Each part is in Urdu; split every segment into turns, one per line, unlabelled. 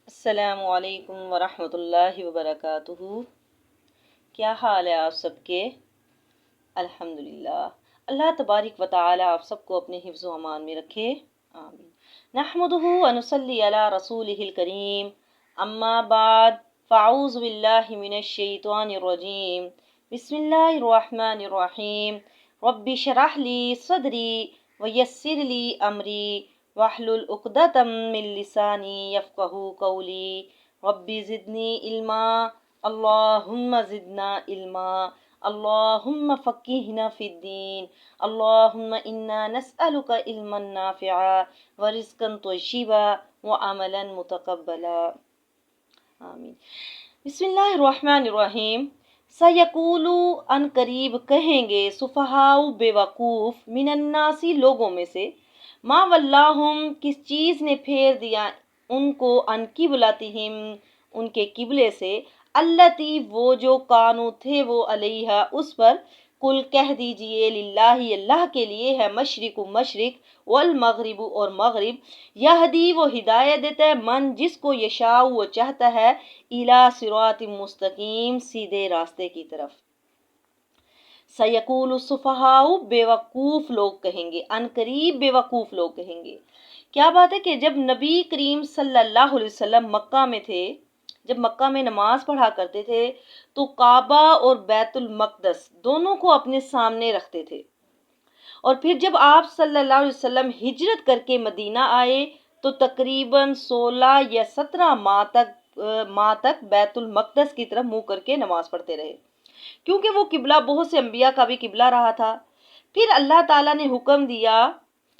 السلام علیکم ورحمۃ اللہ وبرکاتہ۔ کیا حال ہے آپ سب کے؟ الحمدللہ۔ اللہ تبارک و تعالی آپ سب کو اپنے حفظ و امان میں رکھے، آمین۔ نحمدہ و نصلی علی رسولہ الکریم، اما بعد فاعوذ باللہ من الشیطان الرجیم، بسم اللہ الرحمن الرحیم۔ رب اشرح لی صدری ویسر لی امری واحلل عقدۃ من لسانی یفقہوا قولی۔ رب زدنی علما، اللہم زدنا علما، اللہم فقہنا فی الدین، اللہم انا نسألک علما نافعا ورزقا طیبا وعملا متقبلا، آمین۔ بسم اللہ الرحمن الرحیم۔ سیقولو ان قریب کہیں گے، سفہاء بے وقوف، من الناس لوگوں میں سے، ما ولاہم کس چیز نے پھیر دیا ان کو، ان قبلتہم ان کے قبلے سے، التی وہ جو کانو تھے وہ علیہا اس پر، کل کہہ دیجئے للہ اللہ کے لیے ہے، مشرق مشرق والمغرب اور مغرب، یہدی وہ ہدایت دیتا ہے، من جس کو یشاء وہ چاہتا ہے، الی صراط مستقیم سیدھے راستے کی طرف۔ سیقول السفہاء بے وقوف لوگ کہیں گے، ان قریب بے وقوف لوگ کہیں گے۔ کیا بات ہے کہ جب نبی کریم صلی اللہ علیہ وسلم مکہ میں تھے، جب مکہ میں نماز پڑھا کرتے تھے تو کعبہ اور بیت المقدس دونوں کو اپنے سامنے رکھتے تھے، اور پھر جب آپ صلی اللہ علیہ وسلم ہجرت کر کے مدینہ آئے تو تقریباً 16 یا 17 ماہ تک بیت المقدس کی طرف منہ کر کے نماز پڑھتے رہے، کیونکہ وہ قبلہ بہت سے انبیاء کا بھی قبلہ رہا تھا۔ پھر اللہ تعالیٰ نے حکم دیا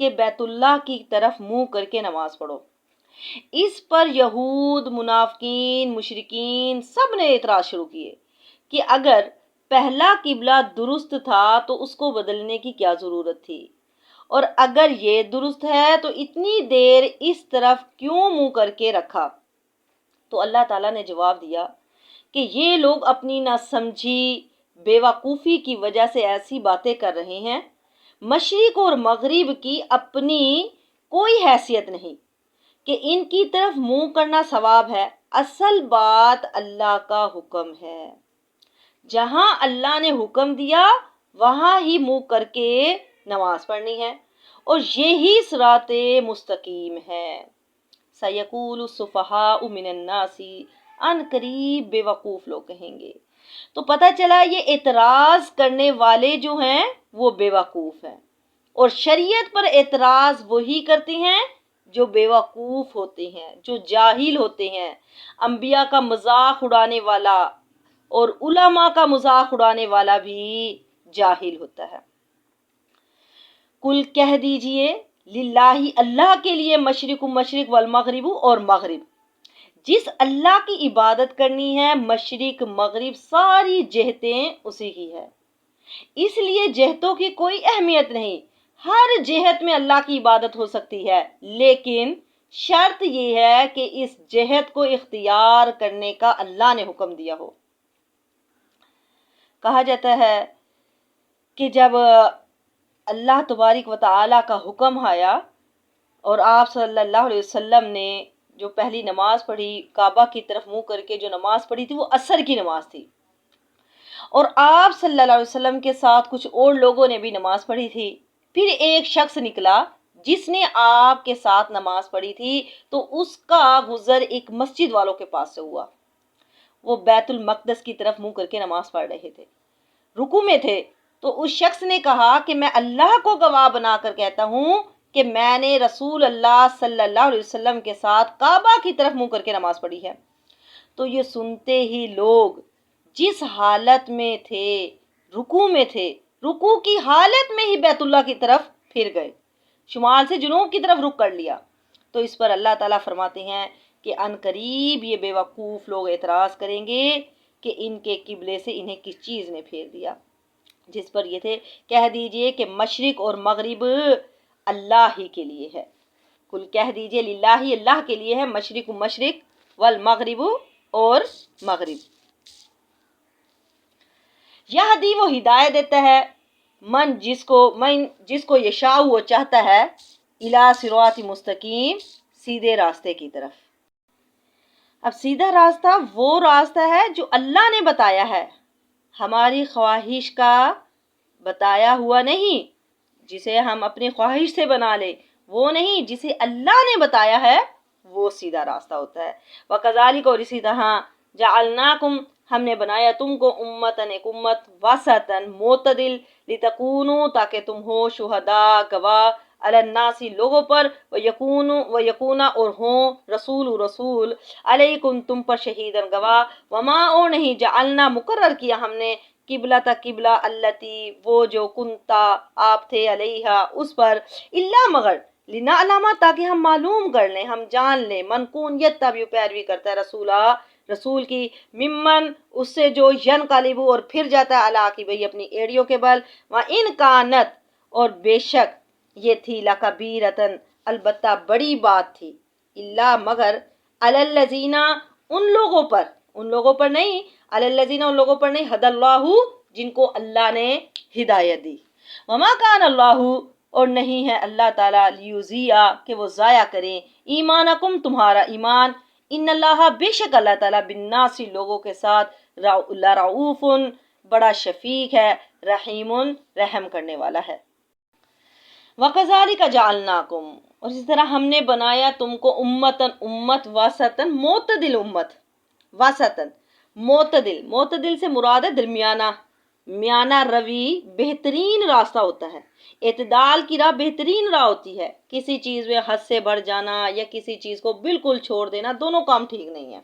کہ بیت اللہ کی طرف منہ کر کے نماز پڑھو۔ اس پر یہود، منافقین، مشرکین سب نے اعتراض شروع کیے کہ اگر پہلا قبلہ درست تھا تو اس کو بدلنے کی کیا ضرورت تھی، اور اگر یہ درست ہے تو اتنی دیر اس طرف کیوں منہ کر کے رکھا؟ تو اللہ تعالیٰ نے جواب دیا کہ یہ لوگ اپنی نہ سمجھی بے وقوفی کی وجہ سے ایسی باتیں کر رہے ہیں۔ مشرق اور مغرب کی اپنی کوئی حیثیت نہیں کہ ان کی طرف منہ کرنا ثواب ہے، اصل بات اللہ کا حکم ہے۔ جہاں اللہ نے حکم دیا وہاں ہی منہ کر کے نماز پڑھنی ہے، اور یہی صراط مستقیم ہے۔ سیقول السفہاء من الناس، ان قریب بے وقوف لوگ کہیں گے۔ تو پتہ چلا یہ اعتراض کرنے والے جو ہیں وہ بے وقوف ہیں، اور شریعت پر اعتراض وہی کرتے ہیں جو بے وقوف ہوتے ہیں، جو جاہل ہوتے ہیں۔ انبیاء کا مذاق اڑانے والا اور علماء کا مذاق اڑانے والا بھی جاہل ہوتا ہے۔ کل کہہ دیجئے للہ اللہ کے لیے، مشرق مشرق والمغرب اور مغرب، جس اللہ کی عبادت کرنی ہے، مشرق مغرب ساری جہتیں اسی کی ہے، اس لیے جہتوں کی کوئی اہمیت نہیں، ہر جہت میں اللہ کی عبادت ہو سکتی ہے، لیکن شرط یہ ہے کہ اس جہت کو اختیار کرنے کا اللہ نے حکم دیا ہو۔ کہا جاتا ہے کہ جب اللہ تبارک و تعالیٰ کا حکم آیا اور آپ صلی اللہ علیہ وسلم نے جو پہلی نماز پڑھی، کعبہ کی طرف منہ کر کے جو نماز پڑھی تھی وہ عصر کی نماز تھی، اور آپ صلی اللہ علیہ وسلم کے ساتھ کچھ اور لوگوں نے بھی نماز پڑھی تھی۔ پھر ایک شخص نکلا جس نے آپ کے ساتھ نماز پڑھی تھی، تو اس کا گزر ایک مسجد والوں کے پاس سے ہوا۔ وہ بیت المقدس کی طرف منہ کر کے نماز پڑھ رہے تھے، رکوع میں تھے، تو اس شخص نے کہا کہ میں اللہ کو گواہ بنا کر کہتا ہوں کہ میں نے رسول اللہ صلی اللہ علیہ وسلم کے ساتھ کعبہ کی طرف منہ کر کے نماز پڑھی ہے۔ تو یہ سنتے ہی لوگ جس حالت میں تھے، رکوع میں تھے، رکوع کی حالت میں ہی بیت اللہ کی طرف پھر گئے، شمال سے جنوب کی طرف رخ کر لیا۔ تو اس پر اللہ تعالیٰ فرماتے ہیں کہ ان قریب یہ بے وقوف لوگ اعتراض کریں گے کہ ان کے قبلے سے انہیں کس چیز نے پھیر دیا، جس پر یہ تھے کہہ دیجئے کہ مشرق اور مغرب اللہ ہی کے لیے ہے۔ کل کہہ دیجئے للہ اللہ کے لیے ہے، مشرق مشرق والمغرب اور مغرب، یہدی وہ ہدایت دیتا ہے، من جس کو یشاء وہ چاہتا ہے، الی صراط مستقیم سیدھے راستے کی طرف۔ اب سیدھا راستہ وہ راستہ ہے جو اللہ نے بتایا ہے، ہماری خواہش کا بتایا ہوا نہیں، جسے ہم اپنی خواہش سے بنا لے، وہ نہیں، جسے اللہ نے بتایا ہے وہ سیدھا راستہ ہوتا ہے۔ وَكَذَلِكَ، اور اسی طرح جَعَلْنَاكُمْ، ہم نے بنایا تم کو امتاً، ایک امت، وسطاً، معتدل، لِتَكُونُوا، تاکہ تم ہو شہداء، گواہ، علی الناس، لوگوں پر، وَيَكُونَ، اور ہوں رسول علیکم، تم پر، شہیداً، گواہ، وما، اور نہیں، جعلنا، مقرر کیا ہم نے، قبلہ، قبلہ، التی، وہ جو، کنتا، آپ تھے، علیہا، اس پر، اللہ، مگر، لنعلم، تاکہ ہم معلوم کر لیں، ہم جان لیں، من کون یتبع، پیروی کرتا ہے، رسول کی، ممن، اس سے جو، ینقلبو، اور پھر جاتا ہے، علی عقبیہ، اپنی ایڑیوں کے بل، وَإِن کانت، اور بے شک یہ تھی، لکبیرۃ، البتہ بڑی بات تھی، اللہ، مگر، علی الذین، ان لوگوں پر نہیں، علی الذین، ان لوگوں پر نہیں، ہدی اللہ، جن کو اللہ نے ہدایت دی، وما کان اللہ، اور نہیں ہے اللہ تعالیٰ، لیضیع، کہ وہ ضائع کریں، ایمانکم، تمہارا ایمان، ان اللہ، بے شک اللہ تعالیٰ، بالناس، لوگوں کے ساتھ، لرعوف، بڑا شفیق ہے، رحیم، رحم کرنے والا ہے۔ وَكَذَلِكَ جَعَلْنَاكُمْ، اور اسی طرح ہم نے بنایا تم کو امتاً، امت، وسطاً، معتدل امت، وسطاً، معتدل سے مراد ہے درمیانہ، میانہ روی بہترین راستہ ہوتا ہے، اعتدال کی راہ بہترین راہ ہوتی ہے، کسی چیز میں حد سے بڑھ جانا یا کسی چیز کو بالکل چھوڑ دینا، دونوں کام ٹھیک نہیں ہے۔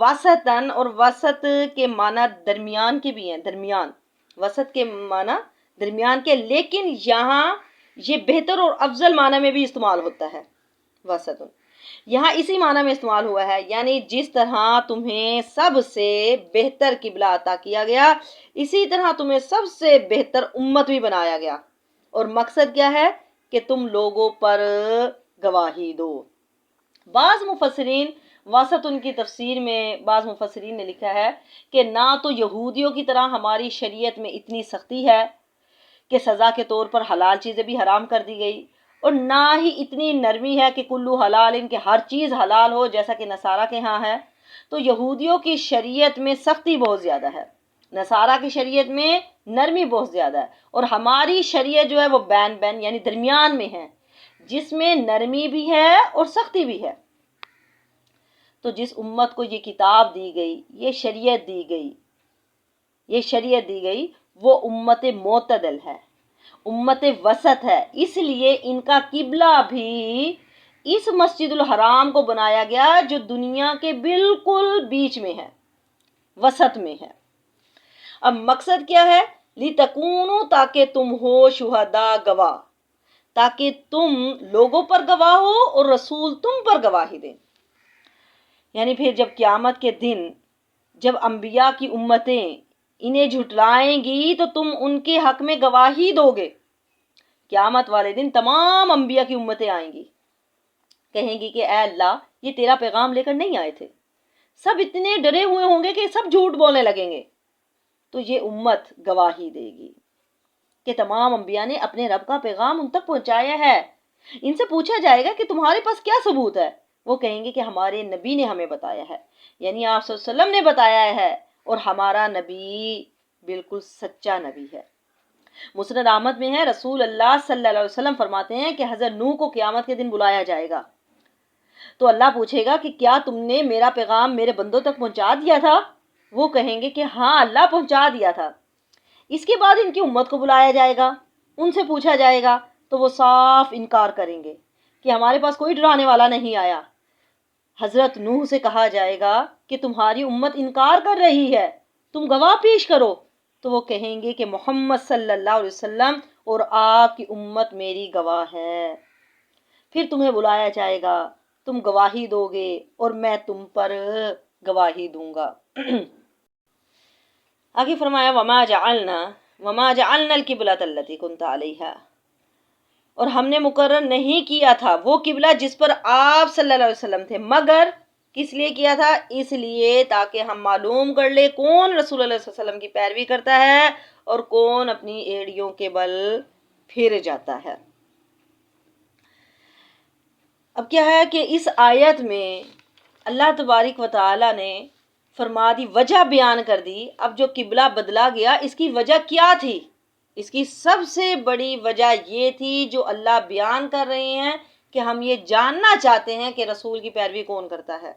وسطاً، اور وسط کے معنی درمیان کے بھی ہیں، درمیان، وسط کے معنی درمیان کے، لیکن یہاں یہ بہتر اور افضل معنی میں بھی استعمال ہوتا ہے، وسط یہاں اسی معنی میں استعمال ہوا ہے، یعنی جس طرح تمہیں سب سے بہتر قبلہ عطا کیا گیا، اسی طرح تمہیں سب سے بہتر امت بھی بنایا گیا، اور مقصد کیا ہے کہ تم لوگوں پر گواہی دو۔ بعض مفسرین، وسط ان کی تفسیر میں بعض مفسرین نے لکھا ہے کہ نہ تو یہودیوں کی طرح ہماری شریعت میں اتنی سختی ہے کہ سزا کے طور پر حلال چیزیں بھی حرام کر دی گئی، اور نہ ہی اتنی نرمی ہے کہ کلو حلال، ان کے ہر چیز حلال ہو، جیسا کہ نصارہ کے ہاں ہے۔ تو یہودیوں کی شریعت میں سختی بہت زیادہ ہے، نصارہ کی شریعت میں نرمی بہت زیادہ ہے، اور ہماری شریعت جو ہے وہ بین یعنی درمیان میں ہے، جس میں نرمی بھی ہے اور سختی بھی ہے۔ تو جس امت کو یہ کتاب دی گئی، یہ شریعت دی گئی، وہ امت معتدل ہے، امت وسط ہے، اس لیے ان کا قبلہ بھی اس مسجد الحرام کو بنایا گیا جو دنیا کے بالکل بیچ میں ہے، وسط میں ہے۔ اب مقصد کیا ہے؟ لِتَكُونُوا، تاکہ تم ہو شہداء، گواہ، تاکہ تم لوگوں پر گواہ ہو اور رسول تم پر گواہی دیں، یعنی پھر جب قیامت کے دن جب انبیاء کی امتیں انہیں جھٹلائیں گی تو تم ان کے حق میں گواہی دو گے۔ قیامت والے دن تمام انبیاء کی امتیں آئیں گی، کہیں گی کہ اے اللہ، یہ تیرا پیغام لے کر نہیں آئے تھے، سب اتنے ڈرے ہوئے ہوں گے کہ سب جھوٹ بولنے لگیں گے، تو یہ امت گواہی دے گی کہ تمام انبیاء نے اپنے رب کا پیغام ان تک پہنچایا ہے۔ ان سے پوچھا جائے گا کہ تمہارے پاس کیا ثبوت ہے؟ وہ کہیں گے کہ ہمارے نبی نے ہمیں بتایا ہے، یعنی آپ صلی اللہ علیہ وسلم نے بتایا ہے، اور ہمارا نبی بالکل سچا نبی ہے۔ مسند احمد میں ہے، رسول اللہ صلی اللہ علیہ وسلم فرماتے ہیں کہ حضرت نوح کو قیامت کے دن بلایا جائے گا، تو اللہ پوچھے گا کہ کیا تم نے میرا پیغام میرے بندوں تک پہنچا دیا تھا؟ وہ کہیں گے کہ ہاں اللہ پہنچا دیا تھا۔ اس کے بعد ان کی امت کو بلایا جائے گا، ان سے پوچھا جائے گا، تو وہ صاف انکار کریں گے کہ ہمارے پاس کوئی ڈرانے والا نہیں آیا۔ حضرت نوح سے کہا جائے گا کہ تمہاری امت انکار کر رہی ہے، تم گواہ پیش کرو، تو وہ کہیں گے کہ محمد صلی اللہ علیہ وسلم اور آپ کی امت میری گواہ ہے۔ پھر تمہیں بلایا جائے گا، تم گواہی دو گے اور میں تم پر گواہی دوں گا۔ آگے فرمایا وما جعلنا القبلۃ التی کنت علیہا، اور ہم نے مقرر نہیں کیا تھا وہ قبلہ جس پر آپ صلی اللہ علیہ وسلم تھے، مگر کس لیے کیا تھا؟ اس لیے تاکہ ہم معلوم کر لے کون رسول اللہ صلی اللہ علیہ وسلم کی پیروی کرتا ہے اور کون اپنی ایڑیوں کے بل پھر جاتا ہے۔ اب کیا ہے کہ اس آیت میں اللہ تبارک و تعالی نے فرما دی، وجہ بیان کر دی۔ اب جو قبلہ بدلا گیا اس کی وجہ کیا تھی؟ اس کی سب سے بڑی وجہ یہ تھی جو اللہ بیان کر رہے ہیں کہ ہم یہ جاننا چاہتے ہیں کہ رسول کی پیروی کون کرتا ہے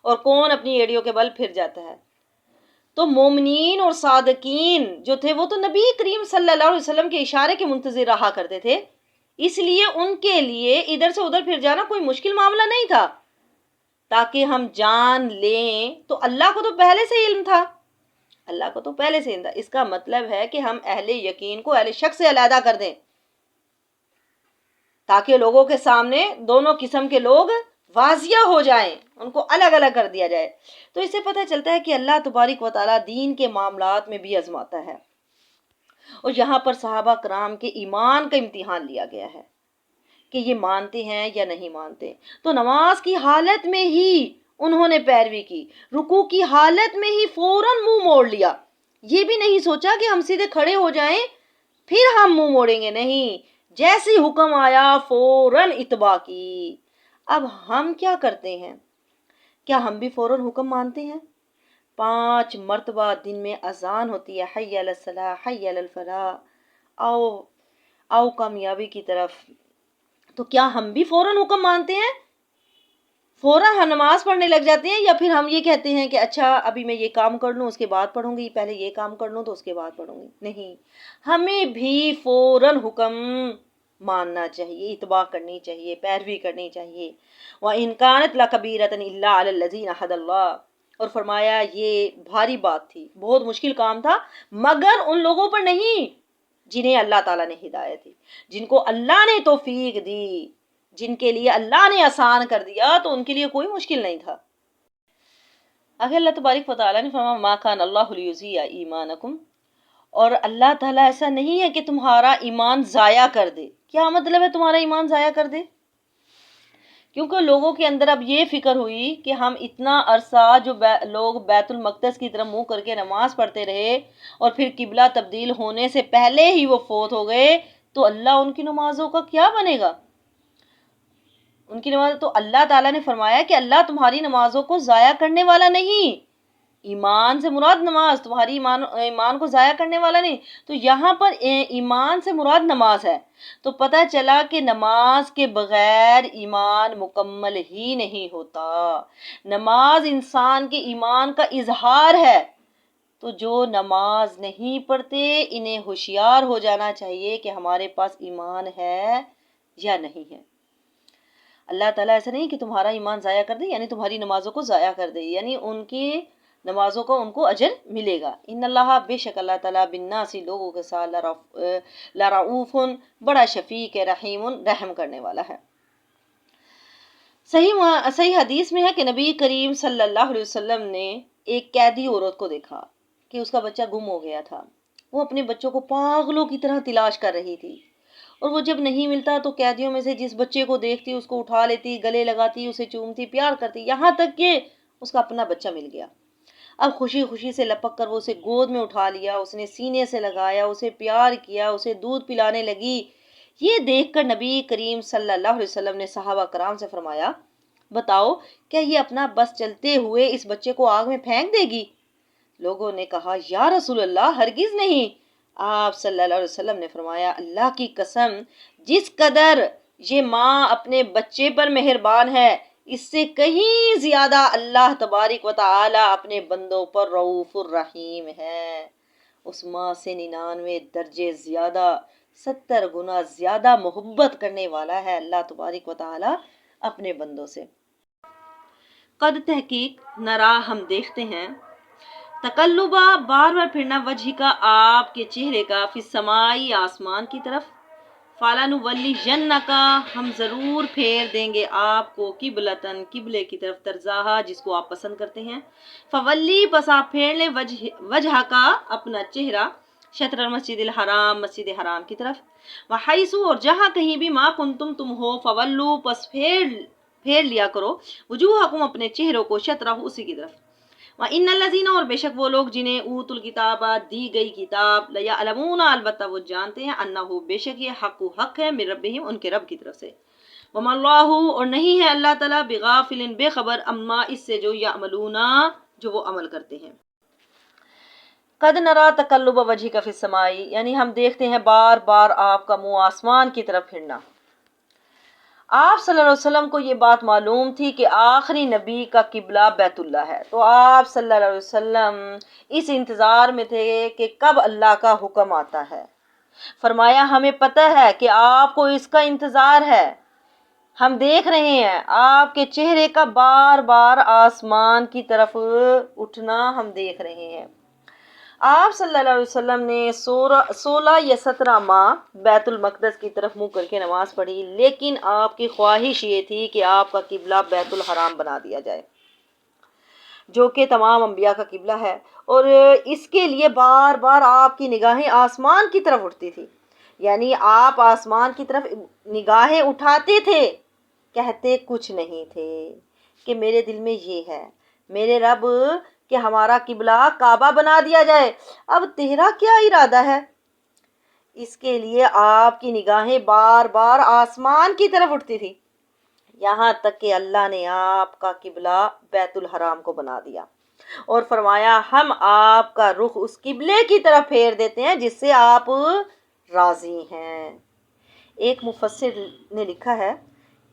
اور کون اپنی ایڑیوں کے بل پھر جاتا ہے۔ تو مومنین اور صادقین جو تھے وہ تو نبی کریم صلی اللہ علیہ وسلم کے اشارے کے منتظر رہا کرتے تھے، اس لیے ان کے لیے ادھر سے ادھر پھر جانا کوئی مشکل معاملہ نہیں تھا۔ تاکہ ہم جان لیں تو اللہ کو تو پہلے سے علم تھا، اللہ کو تو پہلے سے علم تھا۔ اس کا مطلب ہے کہ ہم اہل یقین کو اہل شک سے علیحدہ کر دیں تاکہ لوگوں کے سامنے دونوں قسم کے لوگ واضح ہو جائیں، ان کو الگ الگ کر دیا جائے۔ تو اس سے پتہ چلتا ہے کہ اللہ تبارک و تعالیٰ دین کے معاملات میں بھی آزماتا ہے، اور یہاں پر صحابہ کرام کے ایمان کا امتحان لیا گیا ہے کہ یہ مانتے ہیں یا نہیں مانتے۔ تو نماز کی حالت میں ہی انہوں نے پیروی کی، رکوع کی حالت میں ہی فوراً منہ موڑ لیا، یہ بھی نہیں سوچا کہ ہم سیدھے کھڑے ہو جائیں پھر ہم منہ موڑیں گے، نہیں، جیسی حکم آیا فوراً اتباع کی۔ اب ہم کیا کرتے ہیں؟ کیا ہم بھی فوراً حکم مانتے ہیں؟ 5 مرتبہ دن میں اذان ہوتی ہے، حی علی الصلاح حی علی الفلاح، آؤ کامیابی کی طرف، تو کیا ہم بھی فوراً حکم مانتے ہیں؟ فوراً ہم نماز پڑھنے لگ جاتے ہیں، یا پھر ہم یہ کہتے ہیں کہ اچھا ابھی میں یہ کام کر لوں اس کے بعد پڑھوں گی، پہلے یہ کام کر لوں تو اس کے بعد پڑھوں گی؟ نہیں، ہمیں بھی فوراً حکم ماننا چاہیے، اتباع کرنی چاہیے، پیروی کرنی چاہیے۔ وَإِن كَانَتْ لَكَبِيرَةً إِلَّا عَلَى الَّذِينَ هَدَى اللَّهُ، اور فرمایا یہ بھاری بات تھی، بہت مشکل کام تھا، مگر ان لوگوں پر نہیں جنہیں اللہ تعالیٰ نے ہدایت دی، جن کو اللہ نے توفیق دی، جن کے لیے اللہ نے آسان کر دیا، تو ان کے لیے کوئی مشکل نہیں تھا۔ آگے اللہ تبارک و تعالیٰ نے فرمایا مَا كَانَ اللَّهُ لِيُضِيعَ إِيمَانَكُمْ، اور اللہ تعالیٰ ایسا نہیں ہے کہ تمہارا ایمان ضائع کر دے۔ کیا مطلب ہے تمہارا ایمان ضائع کر دے؟ کیونکہ لوگوں کے اندر اب یہ فکر ہوئی کہ ہم اتنا عرصہ جو لوگ بیت المقدس کی طرف منہ کر کے نماز پڑھتے رہے اور پھر قبلہ تبدیل ہونے سے پہلے ہی وہ فوت ہو گئے، تو اللہ ان کی نمازوں کا کیا بنے گا؟ ان کی نماز تو اللہ تعالیٰ نے فرمایا کہ اللہ تمہاری نمازوں کو ضائع کرنے والا نہیں، ایمان سے مراد نماز، تمہاری ایمان کو ضائع کرنے والا نہیں۔ تو یہاں پر ایمان سے مراد نماز ہے، تو پتہ چلا کہ نماز کے بغیر ایمان مکمل ہی نہیں ہوتا۔ نماز انسان کے ایمان کا اظہار ہے، تو جو نماز نہیں پڑھتے انہیں ہوشیار ہو جانا چاہیے کہ ہمارے پاس ایمان ہے یا نہیں ہے۔ اللہ تعالیٰ ایسا نہیں کہ تمہارا ایمان ضائع کر دے، یعنی تمہاری نمازوں کو ضائع کر دے، یعنی ان کی نمازوں کو ان کو اجر ملے گا۔ ان اللہ، بے شک اللہ تعالیٰ، بالناس، لوگوں کے ساتھ، لرعوف، بڑا شفیق ہے، رحیم، رحم کرنے والا ہے۔ صحیح حدیث میں ہے کہ نبی کریم صلی اللہ علیہ وسلم نے ایک قیدی عورت کو دیکھا کہ اس کا بچہ گم ہو گیا تھا، وہ اپنے بچوں کو پاگلوں کی طرح تلاش کر رہی تھی، اور وہ جب نہیں ملتا تو قیدیوں میں سے جس بچے کو دیکھتی اس کو اٹھا لیتی، گلے لگاتی، اسے چومتی، پیار کرتی، یہاں تک کہ اس کا اپنا بچہ مل گیا۔ اب خوشی خوشی سے لپک کر وہ اسے گود میں اٹھا لیا، اس نے سینے سے لگایا، اسے پیار کیا، اسے دودھ پلانے لگی۔ یہ دیکھ کر نبی کریم صلی اللہ علیہ وسلم نے صحابہ کرام سے فرمایا، بتاؤ کیا یہ اپنا بس چلتے ہوئے اس بچے کو آگ میں پھینک دے گی؟ لوگوں نے کہا یا رسول اللہ، ہرگز نہیں۔ آپ صلی اللہ علیہ وسلم نے فرمایا، اللہ کی قسم، جس قدر یہ ماں اپنے بچے پر مہربان ہے، اس سے کہیں زیادہ اللہ تبارک و تعالی اپنے بندوں پر رؤوف الرحیم ہے۔ اس ماں سے 99 درجے زیادہ، 70 گنا زیادہ محبت کرنے والا ہے اللہ تبارک و تعالی اپنے بندوں سے۔ قد تحقیق نرا، ہم دیکھتے ہیں، تقلبہ، بار بار پھرنا، وجہ کا، آپ کے چہرے کا، فی السمائی، آسمان کی طرف، فَلَنُوَلِّيَنَّكَ، ہم ضرور پھیر دیں گے آپ کو، قبلتاً، قبلے کی طرف، ترضاہا، جس کو آپ پسند کرتے ہیں، فولی، پس آپ پھیر لیں، وجہ کا، اپنا چہرہ، شطر المسجد الحرام، مسجد حرام کی طرف، وحیثو، اور جہاں کہیں بھی، ما کنتم، تم ہو، فولو، پس پھیر لیا کرو، وجوہکم، اپنے چہروں کو، شطرہ، اسی کی طرف، وَإِنَّ الَّذِينَ، اور بے شک وہ لوگ جنہیں اوت الکتاب، دی گئی کتاب، لَيَعْلَمُونَ، البتہ وہ جانتے ہیں، انہو، بے شک یہ حق ہے، من ربہم، ان کے رب کی طرف سے، وما اللہ، اور نہیں ہے اللہ تعالیٰ بغافل، بے خبر، اما اس سے جو یعملون، جو وہ عمل کرتے ہیں۔ قد نرا تقلب وجہک فی السماء، یعنی ہم دیکھتے ہیں بار بار آپ کا منہ آسمان کی طرف پھرنا۔ آپ صلی اللہ علیہ وسلم کو یہ بات معلوم تھی کہ آخری نبی کا قبلہ بیت اللہ ہے، تو آپ صلی اللہ علیہ وسلم اس انتظار میں تھے کہ کب اللہ کا حکم آتا ہے۔ فرمایا ہمیں پتہ ہے کہ آپ کو اس کا انتظار ہے، ہم دیکھ رہے ہیں آپ کے چہرے کا بار بار آسمان کی طرف اٹھنا، ہم دیکھ رہے ہیں۔ آپ صلی اللہ علیہ وسلم نے 16 یا 17 ماہ بیت المقدس کی طرف منہ کر کے نماز پڑھی، لیکن آپ کی خواہش یہ تھی کہ آپ کا قبلہ بیت الحرام بنا دیا جائے، جو کہ تمام انبیاء کا قبلہ ہے، اور اس کے لیے بار بار آپ کی نگاہیں آسمان کی طرف اٹھتی تھی، یعنی آپ آسمان کی طرف نگاہیں اٹھاتے تھے، کہتے کچھ نہیں تھے کہ میرے دل میں یہ ہے میرے رب کہ ہمارا قبلہ کعبہ بنا دیا جائے، اب تیرا کیا ارادہ ہے؟ اس کے لیے آپ کی نگاہیں بار بار آسمان کی طرف اٹھتی تھی، یہاں تک کہ اللہ نے آپ کا قبلہ بیت الحرام کو بنا دیا اور فرمایا ہم آپ کا رخ اس قبلے کی طرف پھیر دیتے ہیں جس سے آپ راضی ہیں۔ ایک مفسر نے لکھا ہے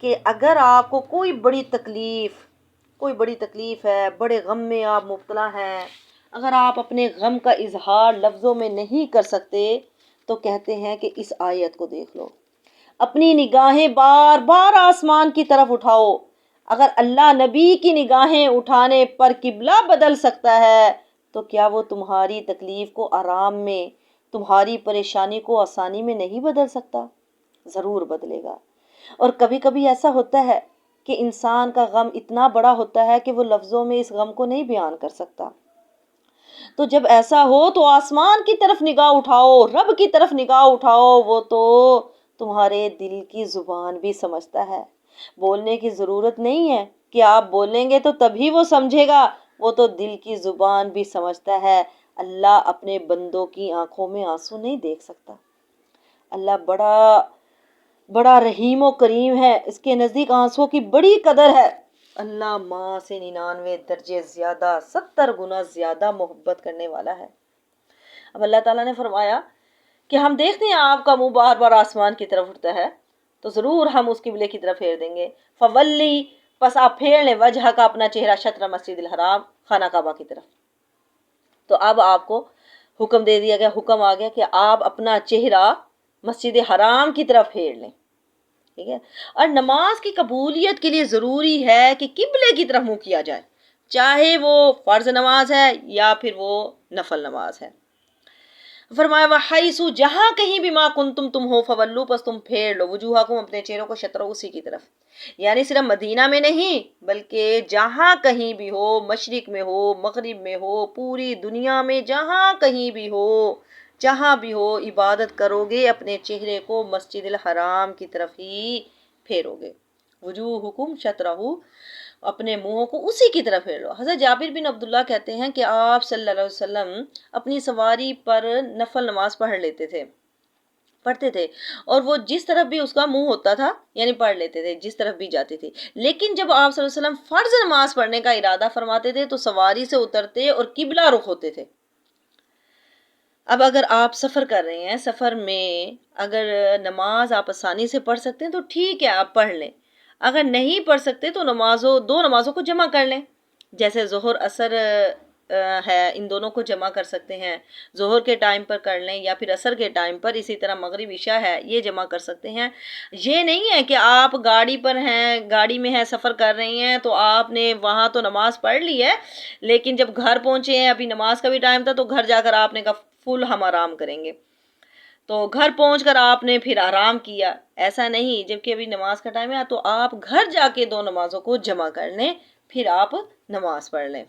کہ اگر آپ کو کوئی بڑی تکلیف ہے، بڑے غم میں آپ مبتلا ہیں، اگر آپ اپنے غم کا اظہار لفظوں میں نہیں کر سکتے تو کہتے ہیں کہ اس آیت کو دیکھ لو، اپنی نگاہیں بار بار آسمان کی طرف اٹھاؤ، اگر اللہ نبی کی نگاہیں اٹھانے پر قبلہ بدل سکتا ہے تو کیا وہ تمہاری تکلیف کو آرام میں، تمہاری پریشانی کو آسانی میں نہیں بدل سکتا؟ ضرور بدلے گا۔ اور کبھی کبھی ایسا ہوتا ہے کہ انسان کا غم اتنا بڑا ہوتا ہے کہ وہ لفظوں میں اس غم کو نہیں بیان کر سکتا، تو جب ایسا ہو تو آسمان کی طرف نگاہ اٹھاؤ، رب کی طرف نگاہ اٹھاؤ، وہ تو تمہارے دل کی زبان بھی سمجھتا ہے، بولنے کی ضرورت نہیں ہے کہ آپ بولیں گے تو تبھی وہ سمجھے گا، وہ تو دل کی زبان بھی سمجھتا ہے۔ اللہ اپنے بندوں کی آنکھوں میں آنسو نہیں دیکھ سکتا، اللہ بڑا رحیم و کریم ہے، اس کے نزدیک آنسوں کی بڑی قدر ہے۔ اللہ ماں سے 99 درجے زیادہ، 70 گنا زیادہ محبت کرنے والا ہے۔ اب اللہ تعالیٰ نے فرمایا کہ ہم دیکھتے ہیں آپ کا منہ بار بار آسمان کی طرف اٹھتا ہے تو ضرور ہم اس قبلے کی طرف پھیر دیں گے، فولی، پس آپ پھیر لیں وجہ کا، اپنا چہرہ، شطر مسجد الحرام، خانہ کعبہ کی طرف۔ تو اب آپ کو حکم دے دیا گیا، حکم آ گیا کہ آپ اپنا چہرہ مسجد حرام کی طرف پھیر لیں، ٹھیک ہے؟ اور نماز کی قبولیت کے لیے ضروری ہے کہ قبلے کی طرف منہ کیا جائے، چاہے وہ فرض نماز ہے یا پھر وہ نفل نماز ہے۔ فرمایا وحیث، جہاں کہیں بھی ما کنتم تم ہو، فولو، پس تم پھیر لو، وجوہکم، اپنے چہروں کو، شطرہ، اسی کی طرف، یعنی صرف مدینہ میں نہیں بلکہ جہاں کہیں بھی ہو، مشرق میں ہو، مغرب میں ہو، پوری دنیا میں جہاں کہیں بھی ہو، جہاں بھی ہو، عبادت کرو گے اپنے چہرے کو مسجد الحرام کی طرف ہی پھیرو گے، وجوہکم شطرہ، اپنے منہوں کو اسی کی طرف پھیر لو۔ حضرت جابر بن عبداللہ کہتے ہیں کہ آپ صلی اللہ علیہ وسلم اپنی سواری پر نفل نماز پڑھتے تھے اور وہ جس طرف بھی اس کا منہ ہوتا تھا یعنی پڑھ لیتے تھے، جس طرف بھی جاتے تھے، لیکن جب آپ صلی اللہ علیہ وسلم فرض نماز پڑھنے کا ارادہ فرماتے تھے تو سواری سے اترتے اور قبلہ رخ ہوتے تھے۔ اب اگر آپ سفر کر رہے ہیں، سفر میں اگر نماز آپ آسانی سے پڑھ سکتے ہیں تو ٹھیک ہے، آپ پڑھ لیں، اگر نہیں پڑھ سکتے تو دو نمازوں کو جمع کر لیں، جیسے ظہر عصر ہے، ان دونوں کو جمع کر سکتے ہیں، ظہر کے ٹائم پر کر لیں یا پھر عصر کے ٹائم پر، اسی طرح مغرب عشاء ہے، یہ جمع کر سکتے ہیں۔ یہ نہیں ہے کہ آپ گاڑی پر ہیں، گاڑی میں ہیں، سفر کر رہی ہیں تو آپ نے وہاں تو نماز پڑھ لی ہے لیکن جب گھر پہنچے ہیں، ابھی نماز کا بھی ٹائم تھا تو گھر جا کر آپ نے کہا فل ہم آرام کریں گے، تو گھر پہنچ کر آپ نے پھر آرام کیا، ایسا نہیں، جبکہ ابھی نماز کا ٹائم ہے تو آپ گھر جا کے دو نمازوں کو جمع کر لیں، پھر آپ نماز پڑھ لیں۔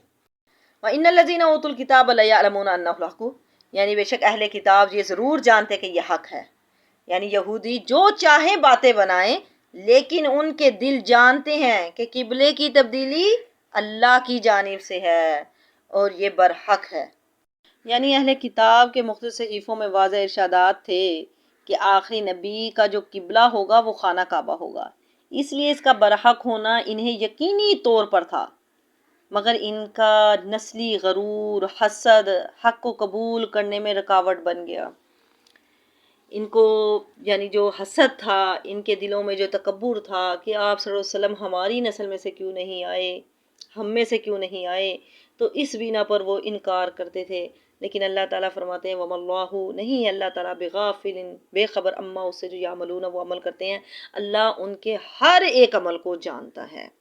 وَإِنَّ الَّذِينَ أُوتُوا الْكِتَابَ لَيَعْلَمُونَ أَنَّهُ الْحَقُّ، یعنی بے شک اہل کتاب یہ ضرور جانتے کہ یہ حق ہے، یعنی یہودی جو چاہیں باتیں بنائیں لیکن ان کے دل جانتے ہیں کہ قبلے کی تبدیلی اللہ کی جانب سے ہے اور یہ برحق ہے۔ یعنی اہل کتاب کے مختلف صحیفوں میں واضح ارشادات تھے کہ آخری نبی کا جو قبلہ ہوگا وہ خانہ کعبہ ہوگا، اس لیے اس کا برحق ہونا انہیں یقینی طور پر تھا، مگر ان کا نسلی غرور، حسد، حق کو قبول کرنے میں رکاوٹ بن گیا۔ ان کو یعنی جو حسد تھا، ان کے دلوں میں جو تکبر تھا کہ آپ صلی اللہ علیہ وسلم ہماری نسل میں سے کیوں نہیں آئے، ہم میں سے کیوں نہیں آئے، تو اس بنا پر وہ انکار کرتے تھے۔ لیکن اللہ تعالیٰ فرماتے ہیں وَمَا اللَّهُ، نہیں ہے اللہ تعالیٰ بغافل، بے خبر، اما اس سے جو یعملون وہ عمل کرتے ہیں، اللہ ان کے ہر ایک عمل کو جانتا ہے۔